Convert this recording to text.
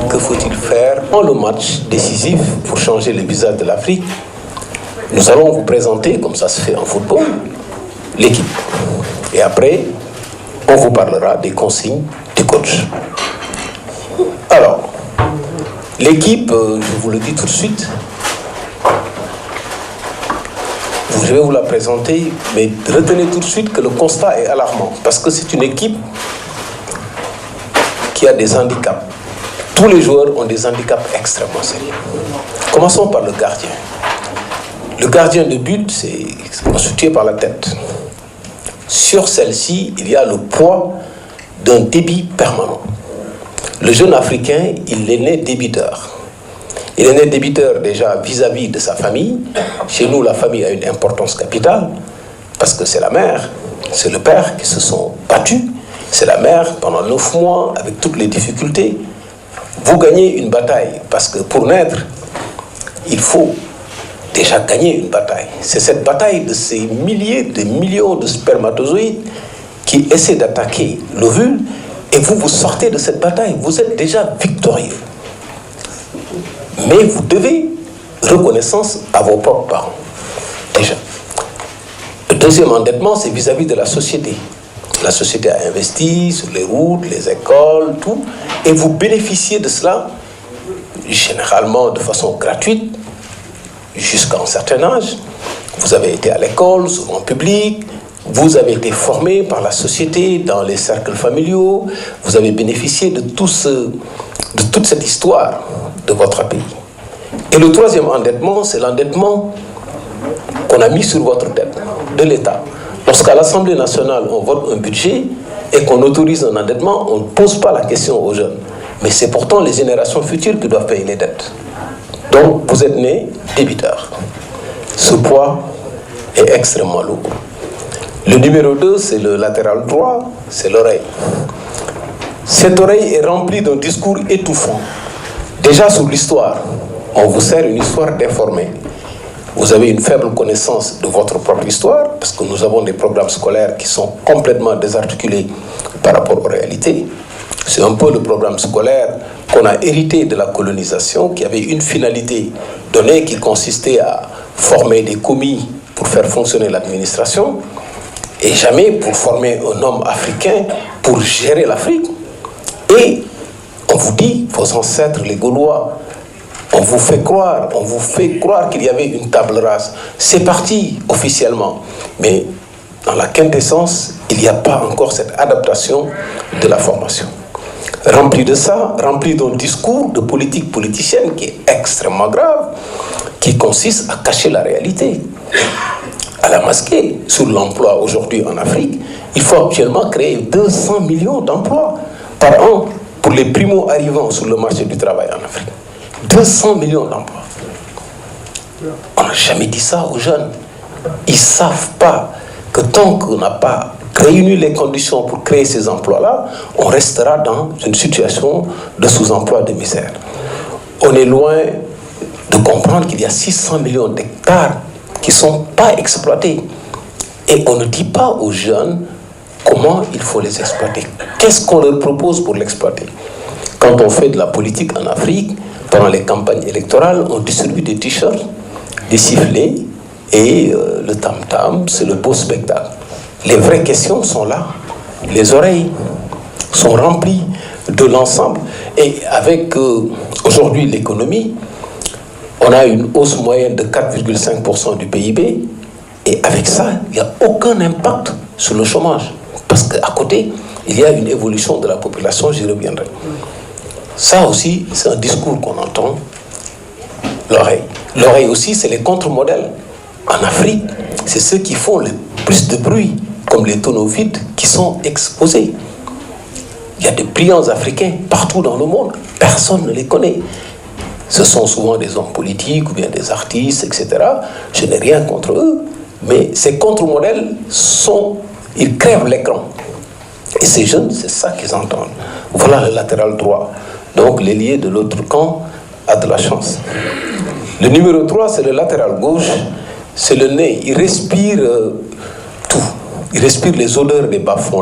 que faut-il faire dans le match décisif pour changer le visage de l'Afrique? Nous allons vous présenter, comme ça se fait en football, l'équipe. Et après, on vous parlera des consignes du coach. Alors, l'équipe, je vous le dis tout de suite, je vais vous la présenter, mais retenez tout de suite que le constat est alarmant, parce que c'est une équipe qui a des handicaps. Tous les joueurs ont des handicaps extrêmement sérieux. Commençons par le gardien. Le gardien de but, c'est constitué par la tête. Sur celle-ci, il y a le poids d'un débit permanent. Le jeune Africain, il est né débiteur. Il est né débiteur déjà vis-à-vis de sa famille. Chez nous, la famille a une importance capitale parce que c'est la mère, c'est le père qui se sont battus. C'est la mère pendant 9 mois avec toutes les difficultés. Vous gagnez une bataille parce que pour naître, il faut déjà gagner une bataille. C'est cette bataille de ces milliers de millions de spermatozoïdes qui essaient d'attaquer l'ovule et vous sortez de cette bataille. Vous êtes déjà victorieux. Mais vous devez reconnaissance à vos propres parents. Déjà. Le deuxième endettement, c'est vis-à-vis de la société. La société a investi sur les routes, les écoles, tout. Et vous bénéficiez de cela, généralement de façon gratuite, jusqu'à un certain âge. Vous avez été à l'école, souvent public. Vous avez été formé par la société dans les cercles familiaux. Vous avez bénéficié de toute cette histoire de votre pays. Et le troisième endettement, c'est l'endettement qu'on a mis sur votre tête, de l'État. Lorsqu'à l'Assemblée nationale, on vote un budget et qu'on autorise un endettement, on ne pose pas la question aux jeunes. Mais c'est pourtant les générations futures qui doivent payer les dettes. Donc, vous êtes né débiteur. Ce poids est extrêmement lourd. Le numéro 2, c'est le latéral droit, c'est l'oreille. Cette oreille est remplie d'un discours étouffant. Déjà sur l'histoire, on vous sert une histoire déformée. Vous avez une faible connaissance de votre propre histoire, parce que nous avons des programmes scolaires qui sont complètement désarticulés par rapport aux réalités. C'est un peu le programme scolaire qu'on a hérité de la colonisation, qui avait une finalité donnée qui consistait à former des commis pour faire fonctionner l'administration, et jamais pour former un homme africain pour gérer l'Afrique. Et on vous dit, vos ancêtres, les Gaulois, on vous fait croire qu'il y avait une table rase. C'est parti officiellement. Mais dans la quintessence, il n'y a pas encore cette adaptation de la formation. Rempli de ça, rempli d'un discours de politique politicienne qui est extrêmement grave, qui consiste à cacher la réalité, à la masquer. Sur l'emploi aujourd'hui en Afrique, il faut actuellement créer 200 millions d'emplois par an pour les primo-arrivants sur le marché du travail en Afrique. 200 millions d'emplois. On n'a jamais dit ça aux jeunes. Ils ne savent pas que tant qu'on n'a pas réuni les conditions pour créer ces emplois-là, on restera dans une situation de sous-emploi, de misère. On est loin de comprendre qu'il y a 600 millions d'hectares qui ne sont pas exploités. Et on ne dit pas aux jeunes comment il faut les exploiter. Qu'est-ce qu'on leur propose pour l'exploiter? Quand on fait de la politique en Afrique, pendant les campagnes électorales, on distribue des t-shirts, des sifflets et le tam-tam, c'est le beau spectacle. Les vraies questions sont là. Les oreilles sont remplies de l'ensemble. Et avec aujourd'hui l'économie, on a une hausse moyenne de 4,5% du PIB. Et avec ça, il n'y a aucun impact sur le chômage. Parce qu'à côté, il y a une évolution de la population, j'y reviendrai. Ça aussi, c'est un discours qu'on entend. L'oreille. L'oreille aussi, c'est les contre-modèles. En Afrique, c'est ceux qui font le plus de bruit, comme les tonneaux vides qui sont exposés. Il y a des brillants Africains partout dans le monde. Personne ne les connaît. Ce sont souvent des hommes politiques ou bien des artistes, etc. Je n'ai rien contre eux. Mais ces contre-modèles ils crèvent l'écran. Et ces jeunes, c'est ça qu'ils entendent. Voilà le latéral droit. Donc l'ailier de l'autre camp a de la chance. Le numéro 3, c'est le latéral gauche. C'est le nez. Il respire tout. Il respire les odeurs des bas-fonds.